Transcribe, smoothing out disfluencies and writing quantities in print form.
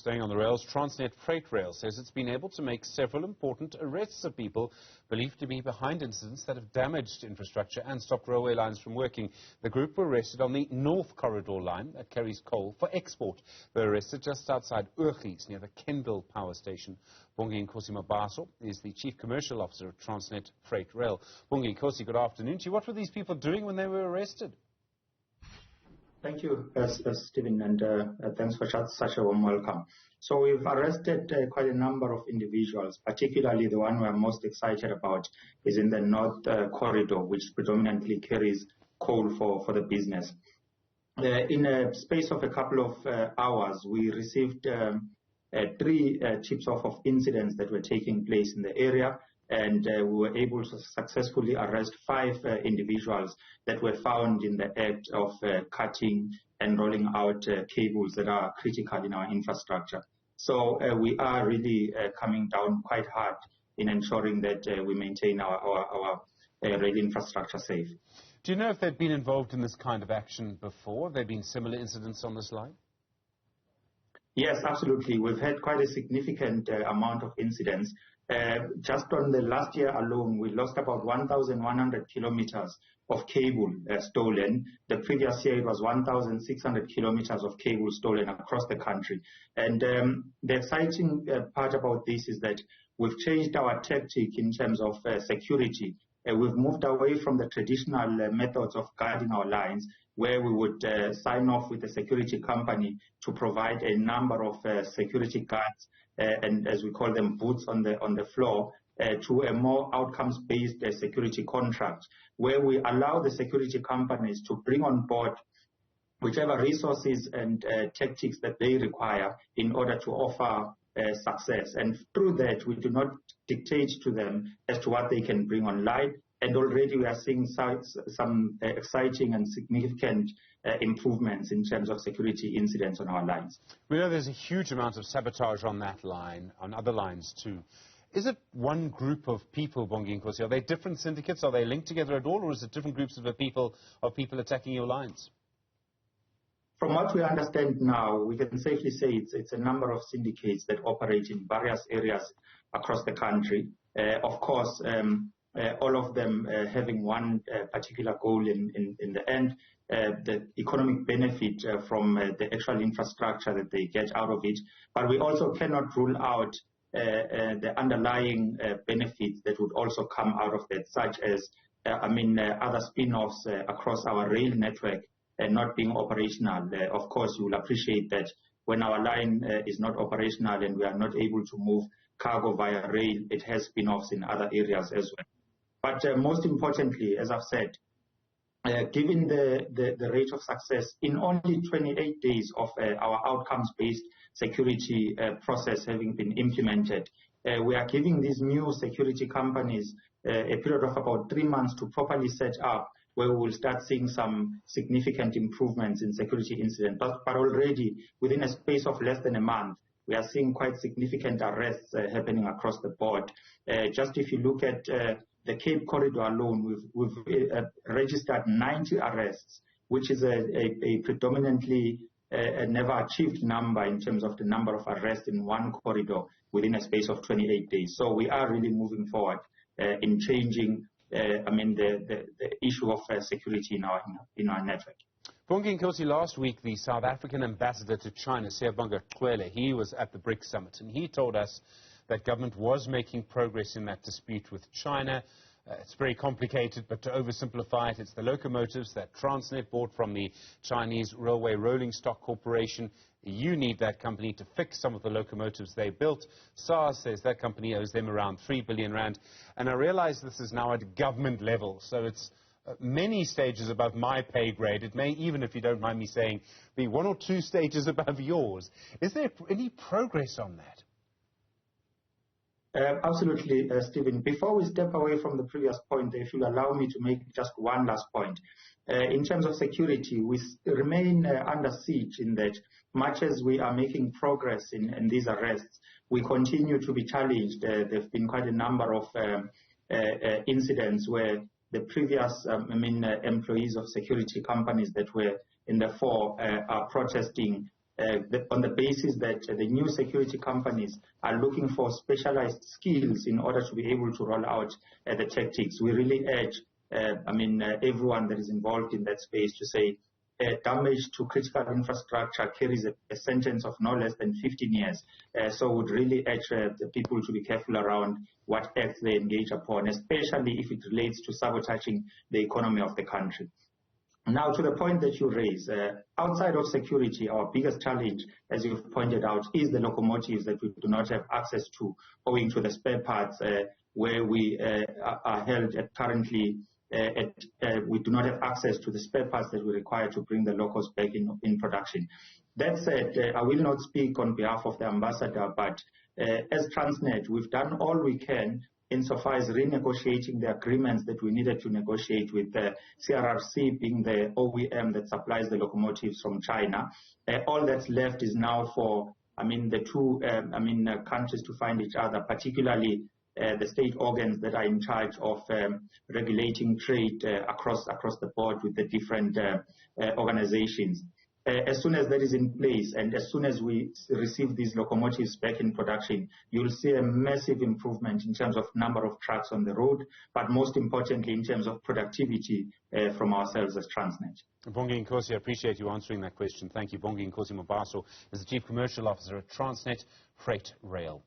Staying on the rails, Transnet Freight Rail says it's been able to make several important arrests of people believed to be behind incidents that have damaged infrastructure and stopped railway lines from working. The group were arrested on the North Corridor line that carries coal for export. They were arrested just outside Urgies, near the Kendal power station. Bonginkosi Mabaso is the Chief Commercial Officer of Transnet Freight Rail. Bonginkosi, good afternoon to you. What were these people doing when they were arrested? Thank you, Stephen, and thanks for such a warm welcome. So we've arrested quite a number of individuals, particularly the one we're most excited about is in the North Corridor, which predominantly carries coal for the business. In a space of a couple of hours, we received 3 tips-off of incidents that were taking place in the area, and we were able to successfully arrest 5 individuals that were found in the act of cutting and rolling out cables that are critical in our infrastructure. So we are really coming down quite hard in ensuring that we maintain our rail infrastructure safe. Do you know if they've been involved in this kind of action before? Have there been similar incidents on this line? Yes, absolutely. We've had quite a significant amount of incidents. Just on the last year alone, we lost about 1,100 kilometers of cable stolen. The previous year, it was 1,600 kilometers of cable stolen across the country. And the exciting part about this is that we've changed our tactic in terms of security. We've moved away from the traditional methods of guarding our lines, where we would sign off with a security company to provide a number of security guards, and as we call them, boots on the floor, to a more outcomes-based security contract, where we allow the security companies to bring on board whichever resources and tactics that they require in order to offer success. And through that, we do not dictate to them as to what they can bring online. And already we are seeing some exciting and significant improvements in terms of security incidents on our lines. We know there's a huge amount of sabotage on that line, on other lines too. Is it one group of people, Bonginkosi? Are they different syndicates? Are they linked together at all, or is it different groups of people attacking your lines? From what we understand now, we can safely say it's a number of syndicates that operate in various areas across the country. Of course, all of them having one particular goal in the end, the economic benefit from the actual infrastructure that they get out of it. But we also cannot rule out the underlying benefits that would also come out of that, such as, other spin-offs across our rail network not being operational. Of course, you will appreciate that when our line is not operational and we are not able to move cargo via rail, it has spin-offs in other areas as well. But most importantly, as I've said, given the rate of success in only 28 days of our outcomes-based security process having been implemented, we are giving these new security companies a period of about 3 months to properly set up, where we will start seeing some significant improvements in security incidents. But already, within a space of less than a month, we are seeing quite significant arrests happening across the board. Just if you look at the Cape Corridor alone, we've registered 90 arrests, which is a predominantly never achieved number in terms of the number of arrests in one corridor within a space of 28 days. So we are really moving forward in changing the issue of security in our network. Bonginkosi, last week the South African ambassador to China, Siyabonga Cwele, he was at the BRICS summit, and he told us that government was making progress in that dispute with China. It's very complicated, but to oversimplify it, it's the locomotives that Transnet bought from the Chinese Railway Rolling Stock Corporation. You need that company to fix some of the locomotives they built. SARS says that company owes them around 3 billion rand. And I realize this is now at government level, so it's many stages above my pay grade. It may, even if you don't mind me saying, be 1 or 2 stages above yours. Is there any progress on that? Absolutely, Stephen. Before we step away from the previous point, if you'll allow me to make just one last point. In terms of security, we remain under siege in that much as we are making progress in these arrests, we continue to be challenged. There have been quite a number of incidents where the previous employees of security companies that were in the fore are protesting on the basis that the new security companies are looking for specialized skills in order to be able to roll out the tactics. We really urge everyone that is involved in that space to say damage to critical infrastructure carries a sentence of no less than 15 years. So would really urge the people to be careful around what acts they engage upon, especially if it relates to sabotaging the economy of the country. Now, to the point that you raise, outside of security, our biggest challenge, as you've pointed out, is the locomotives that we do not have access to, owing to the spare parts where we are held at currently. We do not have access to the spare parts that we require to bring the locos back in production. That said, I will not speak on behalf of the ambassador, but as Transnet, we've done all we can insofar as renegotiating the agreements that we needed to negotiate with the CRRC being the OEM that supplies the locomotives from China. All that's left is now for the two countries to find each other, particularly the state organs that are in charge of regulating trade across the board with the different organizations. As soon as that is in place and as soon as we receive these locomotives back in production, you'll see a massive improvement in terms of number of trucks on the road, but most importantly in terms of productivity from ourselves as Transnet. Bonginkosi, I appreciate you answering that question. Thank you. Bonginkosi Mabaso is the Chief Commercial Officer at Transnet Freight Rail.